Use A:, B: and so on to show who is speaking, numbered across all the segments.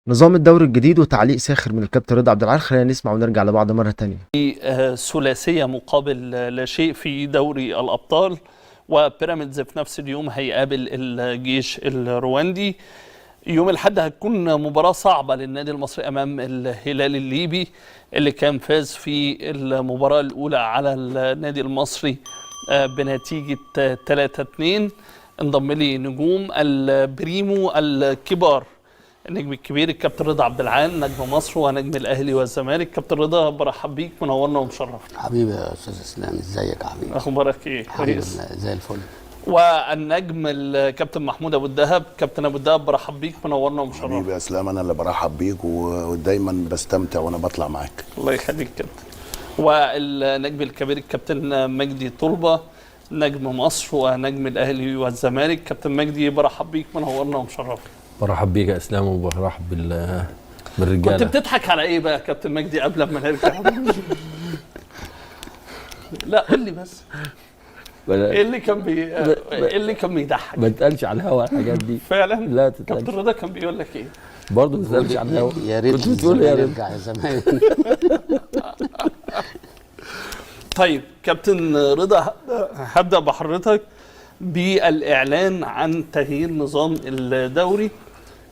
A: نظام الدوري الجديد وتعليق ساخر من الكابتن رضا عبد العال. خلينا نسمع ونرجع لبعض مرة تانية.
B: ثلاثية مقابل لا شيء في دوري الأبطال، وبيراميدز في نفس اليوم هيقابل الجيش الرواندي. يوم الأحد هتكون مباراة صعبة للنادي المصري أمام الهلال الليبي اللي كان فاز في المباراة الأولى على النادي المصري بنتيجة 3-2. انضم لي نجوم البريمو الكبار، النجم الكبير الكابتن رضا عبد العال نجم مصر ونجم الاهلي والزمالك. كابتن رضا برحب بيك، منورنا ومشرفنا.
C: حبيبي يا استاذ اسلام، ازيك يا حبيبي؟
B: اخبارك ايه؟
C: الحمد لله زي الفل.
B: والنجم الكابتن محمود ابو الدهب. كابتن ابو الدهب برحب بيك، منورنا ومشرفنا.
D: حبيبي يا اسلام، انا اللي برحب بيك ودايما بستمتع وانا بطلع معاك.
B: الله يخليك كابتن. والنجم الكبير الكابتن مجدي طلبه نجم مصر ونجم الاهلي والزمالك. كابتن مجدي برحب بيك، منورنا ومشرفنا.
E: برحب بيك يا اسلام وبرحب بالرجاله.
B: كنت بتضحك على ايه بقى يا كابتن مجدي قبل ما نرجع؟ لا قول لي بس، ايه اللي كان بيضحك؟
E: ما تقالش على الهوا الحاجات دي
B: فعلا؟
E: لا تتقالش.
B: كابتن رضا كان بيقول لك ايه؟
E: برضه ما تقالش على الهوا.
C: يا ريت
E: كنت بتقول يا ريت
C: نرجع يا زمان.
B: طيب كابتن رضا، هبدأ بحضرتك بالإعلان عن تغيير نظام الدوري.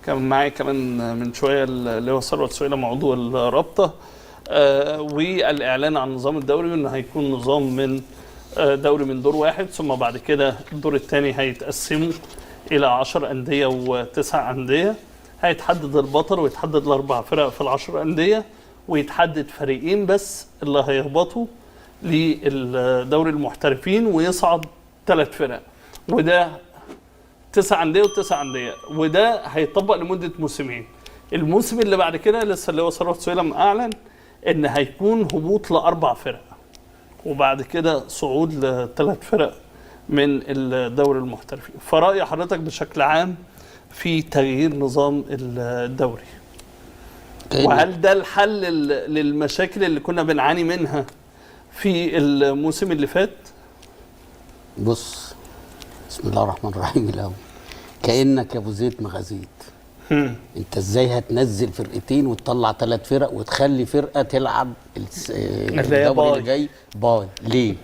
B: كان معايا كمان من شوية اللي هو ثروت سويلم موضوع الرابطة، والإعلان عن نظام الدوري وإنه هيكون نظام من دوري من دور واحد، ثم بعد كده الدور الثاني هيتقسموا إلى 10 أندية و9 أندية. هيتحدد البطل ويتحدد ال4 فرق في ال10 أندية، ويتحدد فريقين بس اللي هيهبطوا للدوري المحترفين، ويصعد 3 فرق، وده 9 أندية و9 أندية، وده هيطبق لمدة موسمين. الموسم اللي بعد كده لسه اللي هو ثروت سويلم أعلن إن هيكون هبوط ل4 فرق، وبعد كده صعود ل3 فرق من الدوري المحترفين. فرأي حضرتك بشكل عام في تغيير نظام الدوري، وهل ده الحل للمشاكل اللي كنا بنعاني منها في الموسم اللي فات؟
C: بص، بسم الله الرحمن الرحيم. الاول كانك يا ابو زيت مغازيت. انت ازاي هتنزل فرقتين وتطلع 3 فرق وتخلي فرقه تلعب الدوري اللي جاي باي؟ ليه؟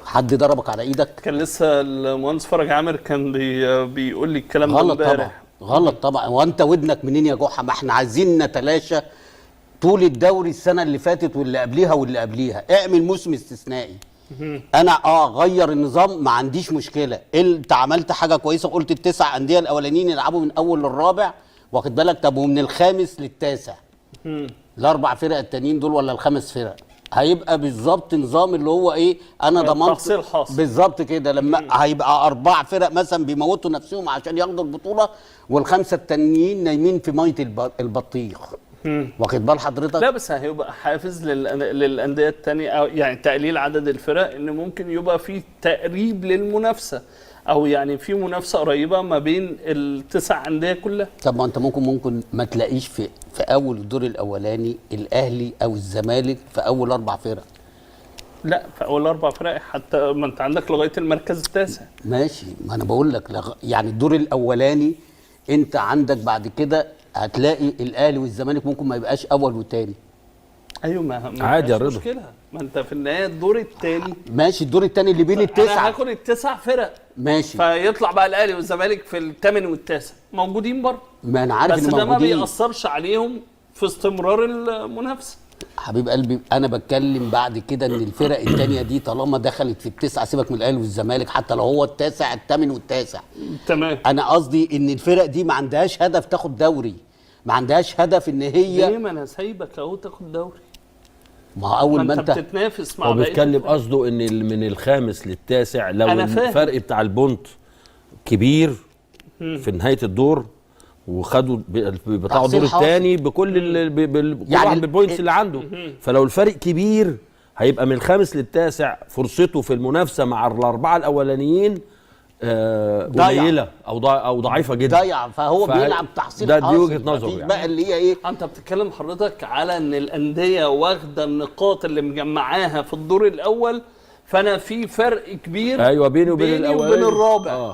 C: حد ضربك على ايدك؟
B: كان لسه المهندس فرج عامر كان بيقول لي الكلام ده
C: غلط طبعا، غلط طبعا. وانت ودنك منين يا جحا؟ ما احنا عايزين نتلاشى طول الدوري السنه اللي فاتت واللي قبليها واللي قبليها. اعمل موسم استثنائي. انا غير النظام، ما عنديش مشكله. انت عملت حاجه كويسه، قلت ال9 انديه الاولانيين يلعبوا من اول للرابع، واخد بالك؟ طب ومن الخامس للتاسع ال4 فرق التانيين دول ولا ال5 فرق؟ هيبقى بالظبط نظام اللي هو ايه، انا ضمنت بالظبط كده. لما هيبقى 4 فرق مثلا بيموتوا نفسهم عشان ياخدوا البطوله، وال5 التانيين نايمين في ميه البطيخ. واخد بال حضرتك؟
B: لا بس هيبقى حافز للانديه الثانيه، او يعني تقليل عدد الفرق، ان ممكن يبقى في تقريب للمنافسه، او يعني في منافسه قريبه ما بين ال9 انديه كلها.
C: طب ما انت ممكن ما تلاقيش في اول الدور الاولاني الاهلي او الزمالك في اول 4 فرق.
B: لا، في اول 4 فرق حتى ما انت عندك لغايه المركز التاسع.
C: ماشي، ما انا بقول لك يعني الدور الاولاني انت عندك بعد كده هتلاقي الاهلي والزمالك ممكن ما يبقاش اول وثاني.
B: ايوه، ما
E: عادي يا رضا،
B: مشكله. ما انت في النهايه الدور الثاني
C: ماشي، الدور الثاني اللي بين ال9
B: انا هاخد ال9 فرق
C: ماشي،
B: فيطلع بقى الاهلي والزمالك في ال8 وال9 موجودين برضه.
C: ما انا عارف ان موجودين،
B: بس ده ما بيأثرش عليهم في استمرار المنافسه.
C: حبيب قلبي، انا بتكلم بعد كده ان الفرق الثانيه دي طالما دخلت في ال9، سيبك من الاهلي والزمالك حتى لو هو التاسع الثامن والتاسع.
B: تمام.
C: انا قصدي ان الفرق دي ما عندهاش هدف تاخد دوري، ما عندهاش هدف ان هي.
B: ليه؟ ما انا سايبك اهو تاخد دوري.
C: ما هو اول ما انت
B: بتتنافس مع
E: هو بيتكلم قصده ان من الخامس للتاسع لو الفرق بتاع البونت كبير في نهايه الدور، وخدوا بتاعوا الدور الثاني بكل يعني بالبوينتس اللي عنده. فلو الفرق كبير هيبقى من الخامس للتاسع فرصته في المنافسه مع ال4 الاولانيين قليله او ضعيفه جدا،
C: ضيع. فهو بيلعب تحصيل حاصل.
E: دي وجهه نظره يعني.
C: بقى اللي هي ايه،
B: انت بتتكلم حضرتك على ان الانديه واخده النقاط اللي مجمعاها في الدور الاول، فانا في فرق كبير
E: ايوه بيني وبين الاول
B: وبين الرابع.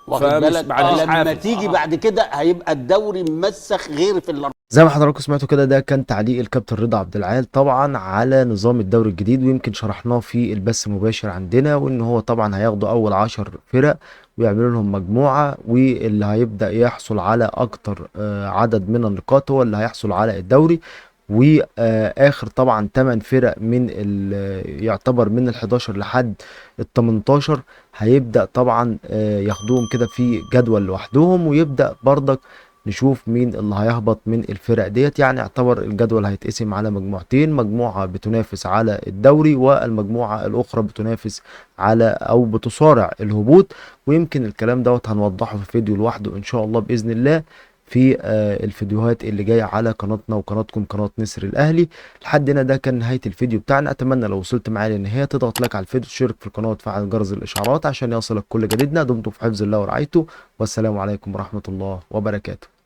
C: واخد بالك؟ لما تيجي بعد كده هيبقى الدوري مسخ غير في
A: زي ما حضراتكم سمعتوا كده، ده كان تعليق الكابتن رضا عبد العال طبعا على نظام الدوري الجديد، ويمكن شرحناه في البث المباشر عندنا، وان هو طبعا هياخدوا اول 10 فرق ويعملوا لهم مجموعة، واللي هيبدأ يحصل على اكتر عدد من النقاط هو اللي هيحصل على الدوري. واخر طبعا 8 فرق من يعتبر من ال 11 لحد ال 18 هيبدأ طبعا ياخدوهم كده في جدول لوحدهم، ويبدأ برضك نشوف مين اللي هيهبط من الفرق ديت. يعني يعتبر الجدول هيتقسم على مجموعتين، مجموعة بتنافس على الدوري والمجموعة الأخرى بتنافس على أو بتصارع الهبوط. ويمكن الكلام دوت هنوضحه في فيديو لوحده إن شاء الله بإذن الله في الفيديوهات اللي جايه على قناتنا وقناتكم قناه نسر الاهلي. لحد هنا ده كان نهايه الفيديو بتاعنا. اتمنى لو وصلت معايا للنهايه تضغط لايك على الفيديو، تشترك في القناه وتفعل جرس الاشعارات عشان يصلك كل جديدنا. دمتم في حفظ الله ورعايته، والسلام عليكم ورحمه الله وبركاته.